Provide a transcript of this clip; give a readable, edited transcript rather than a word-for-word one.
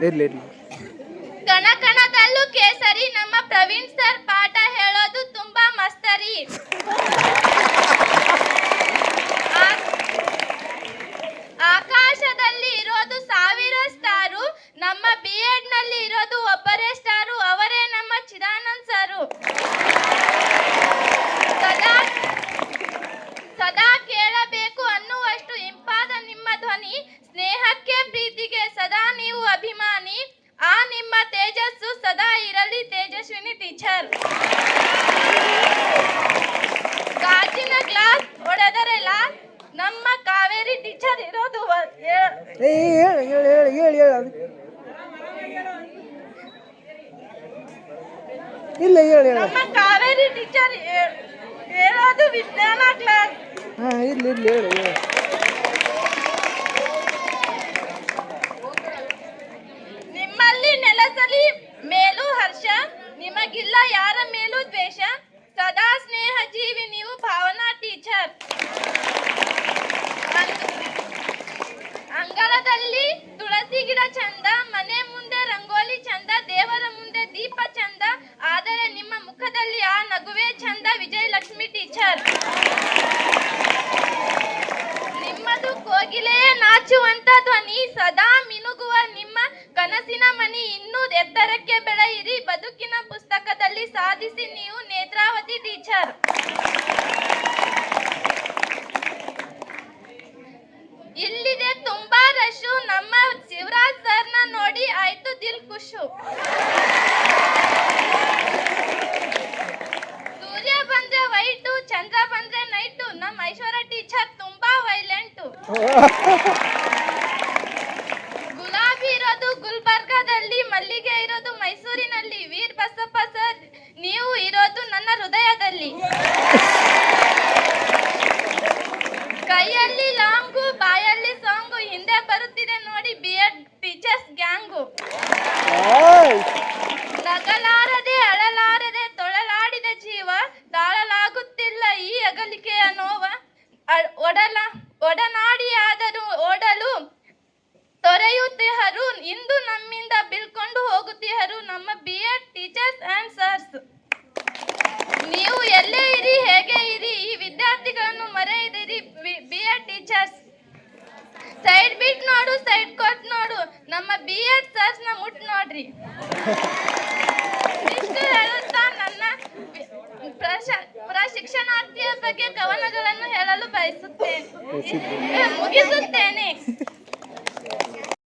ಇರ್ಲಿ ಇರ್ಲಿ. ಕಣ ಕಣದಲ್ಲೂ ಕೇಸರಿ ನಮ್ಮ ಪ್ರವೀಣ್ ಸರ್ ಪಾಠ ಹೇಳೋದು ತುಂಬಾ ಮಸ್ತರಿ. ಆಕಾಶದಲ್ಲಿ ಇರೋದು 1000 ಸ್ಟಾರು, ನಮ್ಮ BEd ನಲ್ಲಿ ಇರೋದು ಒಬ್ಬರೇ ಸ್ಟಾರು, ಅವರೇ ನಮ್ಮ ಚಿದಾನಂದ್ ಸರು. ಸದಾ ಕೇಳಬೇಕು ಅನ್ನುವಷ್ಟು ಇಂಪಾದ ನಿಮ್ಮ ಧ್ವನಿ, ಸ್ನೇಹಕ್ಕೆ ಪ್ರೀತಿಗೆ ಸದಾ ನೀವು ಅಭಿಮಾನಿ. ಆ ನಿಮ್ಮ ತೇಜಸ್ಸು ಸದಾ ಇರಲಿ ತೇಜಸ್ವಿನಿ ಟೀಚರ್. ಗಾಜಿನ ಗ್ಲಾಸ್ ಹೊಡೆದರೆ ಲಾಸ್, ನಮ್ಮ ಕಾವೇರಿ ಟೀಚರ್ ಇರೋದು ಇಲ್ಲ ಹೇಳಿ. ನಮ್ಮ ಕಾವೇರಿ ಟೀಚರ್ ಹೇಳೋದು ವಿಜ್ಞಾನ ಕ್ಲಾಸ್. ಇರ್ಲಿ ಇರ್ಲಿ ಹೇಳಿ. ನಿಮ್ಮಲ್ಲಿ ನೆಲೆಸಲಿ ಮೇಲೂ ಹರ್ಷ, ನಿಮಗಿಲ್ಲ ಯಾರ ಮೇಲೂ ದ್ವೇಷ, ಸದಾ ಸ್ನೇಹ ಜೀವಿ ನೀವು ಭಾವನಾ ಟೀಚರ್. ಅಂಗಳದಲ್ಲಿ ತುಳಸಿ ಗಿಡ ಚಂದ, ಮನೆ ಮುಂದೆ ರಂಗೋಲಿ ಚಂದ, ದೇವರ ಮುಂದೆ ದೀಪ ಚಂದ, ಆದರೆ ನಿಮ್ಮ ಮುಖದಲ್ಲಿ ಆ ನಗುವೇ ಚಂದ ವಿಜಯಲಕ್ಷ್ಮಿ ಟೀಚರ್. ನಿಮ್ಮದು ಕೋಗಿಲೆ ನಾಚುವಂತ ಧ್ವನಿ, ಸದಾ ಮಿನುಗುವ ನಿಮ್ಮ ಕನಸಿನ ಮನಿ, ಇನ್ನೂ ಎತ್ತರಕ್ಕೆ ಬೆಳೆಯಿರಿ, ಬದುಕಿನ ಪುಸ್ತಕದಲ್ಲಿ ಸಾಧಿಸಿ ನೀವು ನೇತ್ರಾವತಿ ಟೀಚರ್. ಇಲ್ಲಿದೆ ತುಂಬಾ ರಶು, ನಮ್ಮ ಶಿವರಾಜ್ ಸರ್ನ ನೋಡಿ ಆಯ್ತು ದಿಲ್ ಖುಷು. ಸೂರ್ಯ ಬಂದ್ರೆ ವೈಟು, ಚಂದ್ರ ಬಂದ್ರೆ ನೈಟು, ನಮ್ಮ ಐಶ್ವರ್ಯ ಟೀಚರ್ ತುಂಬಾ ವೈಲೆಂಟು. ಗುಲಾಬಿ ಇರೋದು ಗುಲ್ಬರ್ಗಾದಲ್ಲಿ, ಮಲ್ಲಿಗೆ ಇರೋದು ಮೈಸೂರಿನಲ್ಲಿ, ವೀರ್ ಬಸಪ್ಪ ಸರ್ ನೀವು ಇರೋದು ನನ್ನ ಹೃದಯದಲ್ಲಿ. ಕೈಯಲ್ಲಿ ಲಾಂಗು ಬಾಯಲ್ಲಿ ಸಾಂಗು, ಹಿಂದೆ ಬರುತ್ತಿದೆ ನೋಡಿ BEd ಟೀಚರ್ಸ್ ಗ್ಯಾಂಗು. ನಗಲಾರದೆ ಅಳಲಾರದೆ ತೊಳಲಾಡಿದ ಜೀವ, ತಾಳಲಾಗುತ್ತಿಲ್ಲ ಈ ಅಗಲಿಕೆಯ ನೋವ, ಒಡನಾಡಿಯಾದರೂ ಓಡಲು ತೊರೆಯುತ್ತಿಹರು, ಇಂದು ನಮ್ಮಿಂದ ಬೀಳ್ಕೊಂಡು ಹೋಗುತ್ತಿಹರು, ನಮ್ಮ BEd ಟೀಚರ್ಸ್ ಆ್ಯಂಡ್ ಸರ್ಸ್. ನೀವು ಎಲ್ಲೇ ಇರಿ ಹೇಗೆ ಇರಿ, ಈ ವಿದ್ಯಾರ್ಥಿಗಳನ್ನು ಮರೆಯದಿರಿ BEd ಟೀಚರ್ಸ್. ಸೈಡ್ ಬಿಟ್ ನೋಡು ಸೈಡ್ ಕೊಟ್ ನೋಡು, ನಮ್ಮ BEd ಸರ್ಸ್ ನ ಮುಟ್ ನೋಡ್ರಿ. ಇಷ್ಟು ಹೇಳುತ್ತಾ ನನ್ನ ಪ್ರಶಿಕ್ಷಣಾರ್ಥಿಯ ಬಗ್ಗೆ ಕವನಗಳನ್ನು ಹೇಳಲು ಮುಗಿಸುತ್ತೇನೆ.